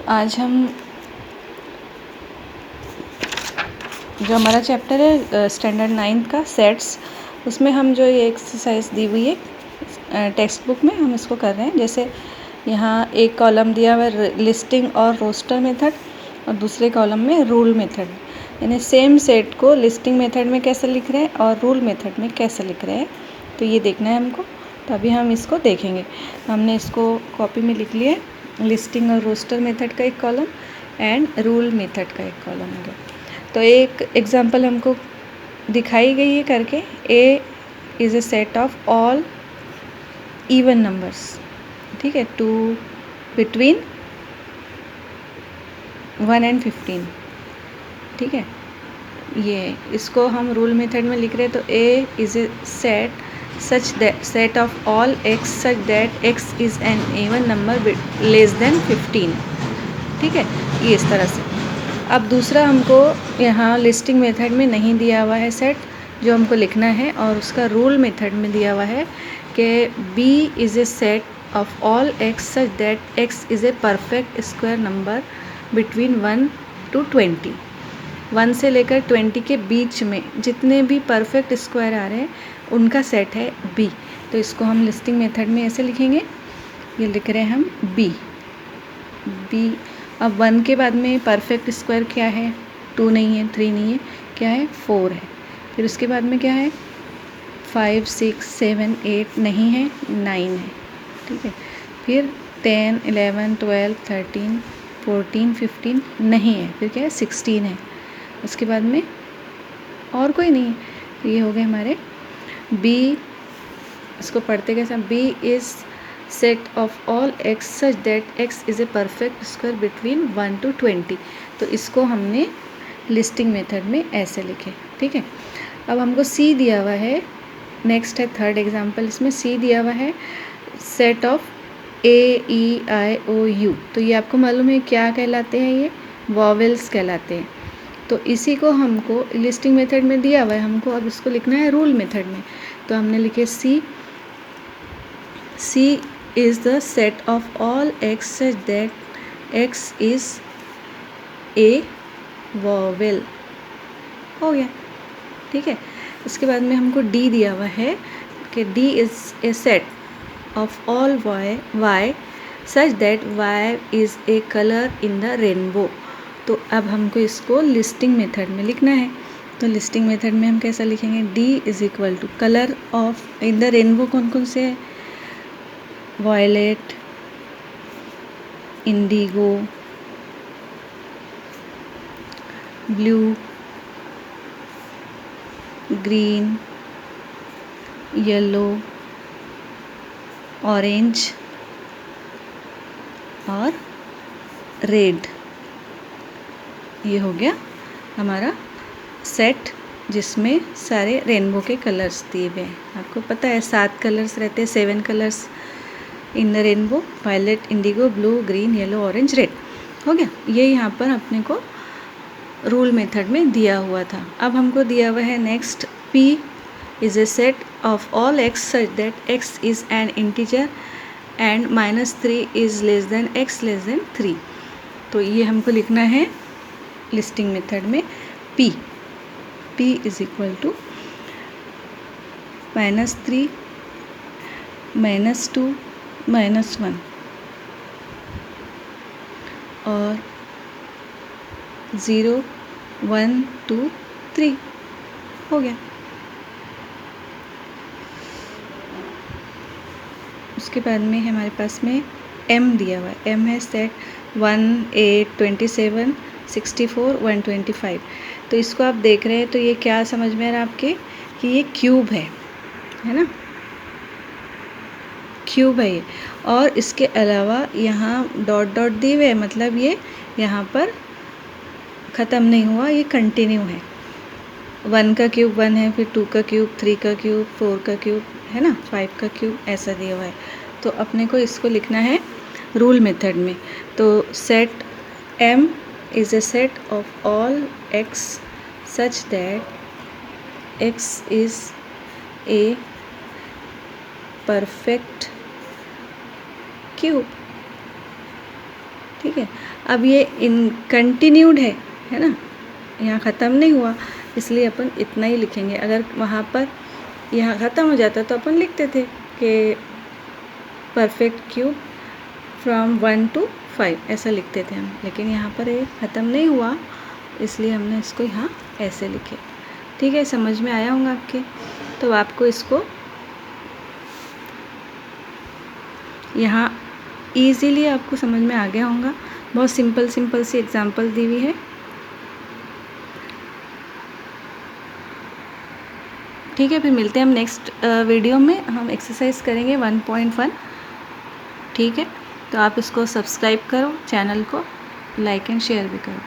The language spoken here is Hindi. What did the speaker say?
तो आज हम जो हमारा चैप्टर है स्टैंडर्ड 9 का सेट्स, उसमें हम जो ये एक्सरसाइज दी हुई है टेक्स्ट बुक में, हम इसको कर रहे हैं। जैसे यहाँ एक कॉलम दिया हुआ है लिस्टिंग और रोस्टर मेथड, और दूसरे कॉलम में रूल मेथड। यानी सेम सेट को लिस्टिंग मेथड में कैसे लिख रहे हैं और रूल मेथड में कैसे लिख रहे हैं, तो ये देखना है हमको। तो अभी हम इसको देखेंगे। हमने इसको कॉपी में लिख लिया है, लिस्टिंग और रोस्टर मेथड का एक कॉलम एंड रूल मेथड का एक कॉलम हो गया। तो एक एग्जांपल हमको दिखाई गई है करके, A is a set of all even numbers, ठीक है, टू बिटवीन 1 and 15, ठीक है। ये इसको हम रूल मेथड में लिख रहे हैं। तो A is a set such that set of all X such that X is an even number less than 15, ठीक है, ये इस तरह से। अब दूसरा हमको यहाँ लिस्टिंग मेथड में नहीं दिया हुआ है सेट, जो हमको लिखना है, और उसका रूल मेथड में दिया हुआ है कि B is a set of all X such that X is a perfect square number between 1 to 20। 1 से लेकर 20 के बीच में जितने भी परफेक्ट स्क्वायर आ रहे हैं उनका सेट है बी। तो इसको हम लिस्टिंग मेथड में ऐसे लिखेंगे, ये लिख रहे हैं हम बी। अब 1 के बाद में परफेक्ट स्क्वायर क्या है? 2 नहीं है, 3 नहीं है, क्या है? 4 है। फिर उसके बाद में क्या है? 5 6 7 8 नहीं है, 9 है, ठीक है। फिर 10 11 12 13 14 15 नहीं है, फिर क्या है? 16 है। उसके बाद में और कोई नहीं है। ये हो गए हमारे बी। इसको पढ़ते कैसे? B is set of all X such that X is a perfect square between 1 to 20। तो इसको हमने लिस्टिंग मेथड में ऐसे लिखे, ठीक है। अब हमको सी दिया हुआ है, नेक्स्ट है थर्ड एग्जांपल। इसमें सी दिया हुआ है set of A E I O U. तो ये आपको मालूम है क्या कहलाते हैं? ये वॉवेल्स कहलाते हैं। तो इसी को हमको लिस्टिंग मेथड में दिया हुआ है, हमको अब इसको लिखना है रूल मेथड में। तो हमने लिखे सी is the set of all x such that x is a vowel। हो गया, ठीक है। उसके बाद में हमको d दिया हुआ है कि d is a set of all y such that y is a color in the rainbow। तो अब हमको इसको लिस्टिंग मेथड में लिखना है। तो लिस्टिंग मेथड में हम कैसा लिखेंगे? d is equal to colour of in the rainbow कौन कौन से है? Violet, indigo, blue, green, yellow, orange और रेड। ये हो गया हमारा सेट जिसमें सारे रेनबो के कलर्स दिए हुए हैं। आपको पता है 7 कलर्स रहते हैं, 7 colours in the rainbow, violet, indigo, blue, green, yellow, orange, red. हो गया। ये यहाँ पर अपने को रूल मेथड में दिया हुआ था। अब हमको दिया हुआ है next, P is a set of all X such that X is an integer and -3 is less than x less than 3। तो ये हमको लिखना है लिस्टिंग मेथड में p इज़ इक्वल टू -3 -2 -1 और 0 1 2 3। हो गया। उसके बाद में हमारे पास में m दिया हुआ है। m है सेट 1 8 27 64 125। तो इसको आप देख रहे हैं तो ये क्या समझ में आ रहा है आपके कि ये क्यूब है ना, क्यूब है ये। और इसके अलावा यहाँ डॉट डॉट दिए हुए, मतलब ये यहाँ पर ख़त्म नहीं हुआ, ये कंटिन्यू है। 1 का क्यूब 1 है, फिर 2 का क्यूब, 3 का क्यूब, 4 का क्यूब, है ना, 5 का क्यूब, ऐसा दिया हुआ है। तो अपने को इसको लिखना है रूल मेथड में। तो set m is a set of all x such that x is a perfect cube. ठीक है। अब ये इन कंटिन्यूड है ना, यहाँ ख़त्म नहीं हुआ, इसलिए अपन इतना ही लिखेंगे। अगर वहाँ पर यहाँ ख़त्म हो जाता तो अपन लिखते थे कि परफेक्ट क्यूब फ्रॉम 1 to 5 ऐसा लिखते थे हम, लेकिन यहाँ पर ये ख़त्म नहीं हुआ, इसलिए हमने इसको यहाँ ऐसे लिखे। ठीक है, समझ में आया होगा आपके। तो आपको इसको यहाँ ईज़िली आपको समझ में आ गया होगा। बहुत सिंपल सी एग्जांपल दी हुई है। ठीक है, फिर मिलते हैं हम नेक्स्ट वीडियो में। हम एक्सरसाइज करेंगे 1.1। ठीक है, तो आप इसको सब्सक्राइब करो, चैनल को लाइक एंड शेयर भी करो।